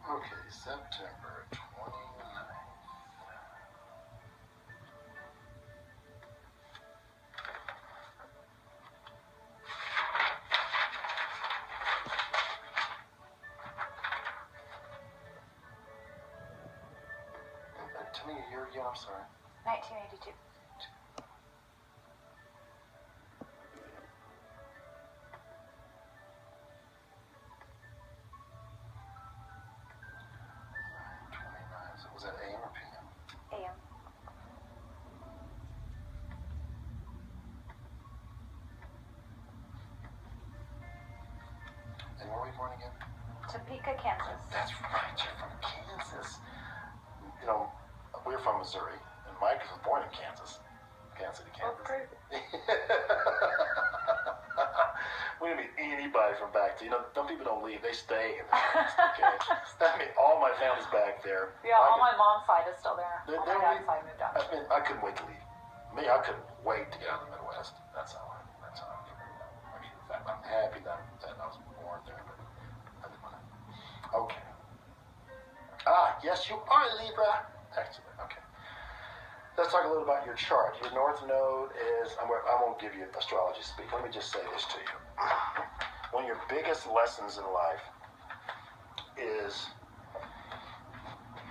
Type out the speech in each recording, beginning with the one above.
Okay, September 29th. Tell me your year again, I'm sorry. 1982. Was that AM or PM? AM. And where were you born again? Topeka, Kansas. That's right, you're from Kansas. You know, we're from Missouri, and Mike was born in Kansas. Kansas City, Kansas. Oh, crazy. We didn't meet anybody from back there. You know, some people don't leave, they stay in the Midwest, okay? I mean, all my family's back there. Yeah, all my mom's side is still there. They- All they my dad's leave- side moved out. I mean, I couldn't wait to leave. Me, I couldn't wait to get out of the Midwest. That's how I feel. I mean, in fact, I'm happy that I was born there, but I didn't want to. Okay. Ah, yes, you are Libra. Excellent. Okay. Let's talk a little about your chart. Your North Node is, I won't give you astrology speak. Let me just say this to you. One of your biggest lessons in life is,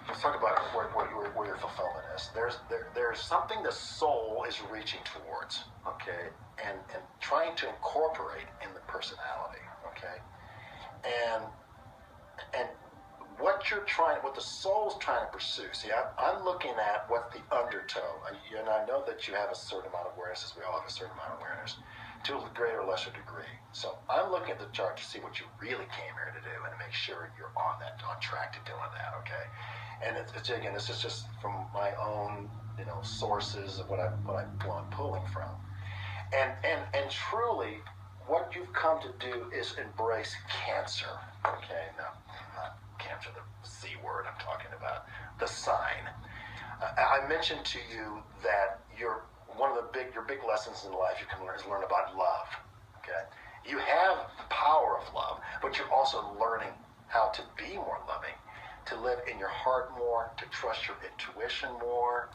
let's talk about where your fulfillment is. There's something the soul is reaching towards, okay, and trying to incorporate in the personality, okay, and what the soul's trying to pursue. See, I'm looking at what the undertow, and I know that you have a certain amount of awareness, as we all have a certain amount of awareness, to a greater or lesser degree. So I'm looking at the chart to see what you really came here to do and to make sure you're on track to doing that, okay? And it's again, this is just from my own, sources of what I'm pulling from. And truly, what you've come to do is embrace Cancer, okay? Now, not Cancer, the C word I'm talking about, the sign. I mentioned to you that your big lessons in life you can learn is learn about love, okay? You have the power of love, but you're also learning how to be more loving, to live in your heart more, to trust your intuition more,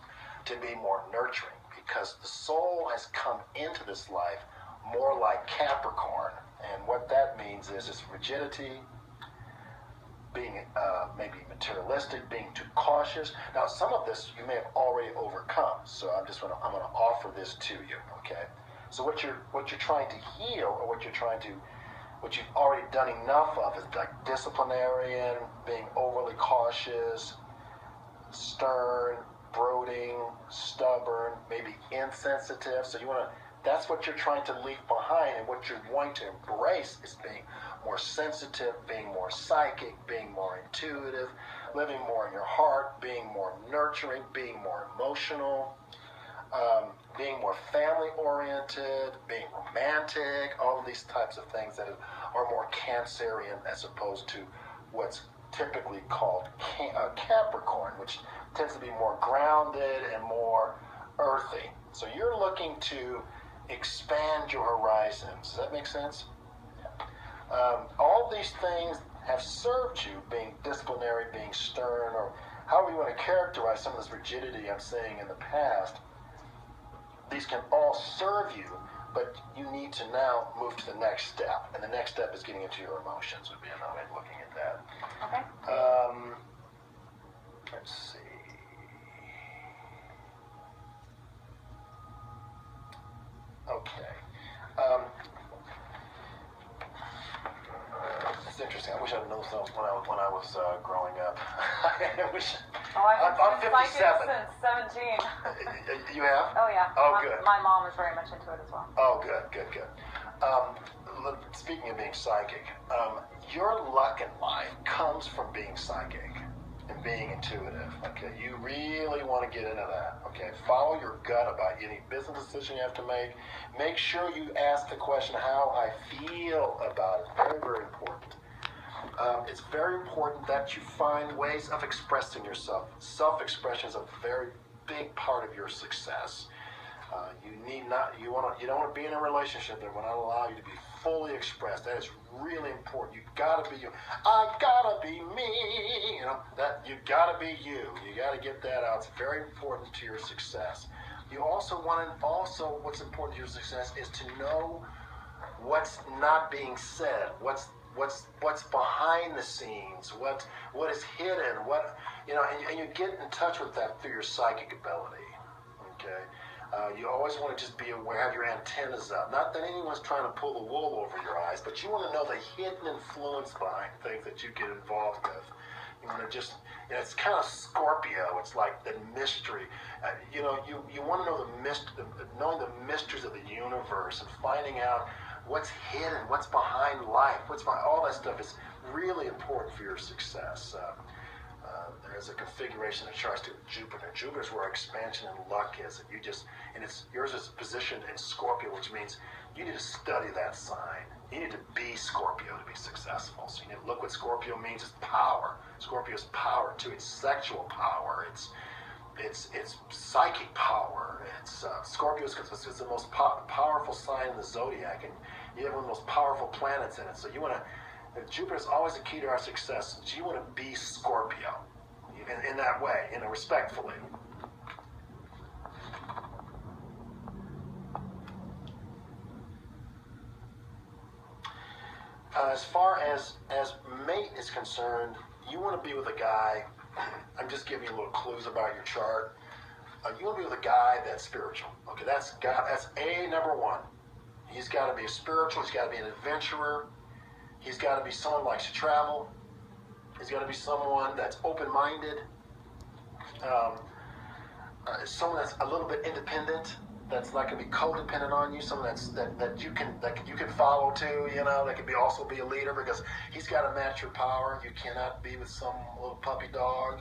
to be more nurturing, because the soul has come into this life more like Capricorn, and what that means is it's rigidity, being maybe materialistic, being too cautious. Now, some of this you may have already overcome, so I'm going to offer this to you, okay? So what you're trying to heal, or what you've already done enough of, is like disciplinarian, being overly cautious, stern, brooding, stubborn, maybe insensitive. So that's what you're trying to leave behind, and what you're wanting to embrace is being more sensitive, being more psychic, being more intuitive, living more in your heart, being more nurturing, being more emotional, being more family-oriented, being romantic, all of these types of things that are more Cancerian as opposed to what's typically called Capricorn, which tends to be more grounded and more earthy. So you're looking to expand your horizons. Does that make sense? All these things have served you, being disciplinary, being stern, or however you want to characterize some of this rigidity I'm seeing in the past. These can all serve you, but you need to now move to the next step. And the next step is getting into your emotions, would be another way of looking at that. Okay. Let's see. Okay. It's interesting. I wish I'd known something when I was growing up. I wish. I've I'm been psychic 57. since 17. You have? Oh, yeah. Oh, good. My mom is very much into it as well. Oh, good. Speaking of being psychic, your luck in life comes from being psychic and being intuitive. Okay, you really want to get into that. Okay, follow your gut about any business decision you have to make. Make sure you ask the question, how I feel about it. Very, very important. It's very important that you find ways of expressing yourself. Self-expression is a very big part of your success. You don't want to be in a relationship that will not allow you to be fully expressed. That is really important. You've got to be you. I gotta be me. You know that you gotta be you. You got to get that out. It's very important to your success. You also want to. Also, what's important to your success is to know what's not being said. What's behind the scenes. What is hidden. What and you get in touch with that through your psychic ability. Okay. You always want to just be aware, have your antennas up. Not that anyone's trying to pull the wool over your eyes, but you want to know the hidden influence behind things that you get involved with. You want to just, it's kind of Scorpio. It's like the mystery. You want to know knowing the mysteries of the universe and finding out what's hidden, what's behind life, all that stuff is really important for your success. There's a configuration that charts to Jupiter. Jupiter's where expansion and luck is, and yours is positioned in Scorpio, which means you need to study that sign. You need to be Scorpio to be successful. So you need to look what Scorpio means. It's power. Scorpio's power too. It's sexual power. It's psychic power. Scorpio is the most powerful sign in the zodiac, and you have one of the most powerful planets in it. So you want to. Jupiter is always the key to our success. So you want to be Scorpio in that way, respectfully. As far as mate is concerned, you want to be with a guy. I'm just giving you little clues about your chart. You want to be with a guy that's spiritual. Okay, that's number one. He's got to be spiritual. He's got to be an adventurer. He's got to be someone who likes to travel. He's got to be someone that's open-minded. Someone that's a little bit independent. That's not going to be codependent on you. Someone that you can follow too. That can also be a leader, because he's got to match your power. You cannot be with some little puppy dog.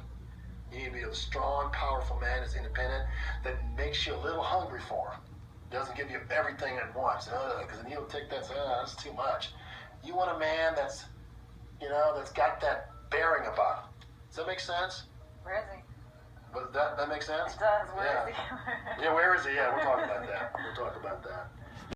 You need to be a strong, powerful man that's independent, that makes you a little hungry for him. Doesn't give you everything at once, because then he'll take that. That's too much. You want a man that's got that bearing about him. Does that make sense? Where is he? But that makes sense? It does. Where is he? Yeah, where is he? Yeah, we'll talk about that.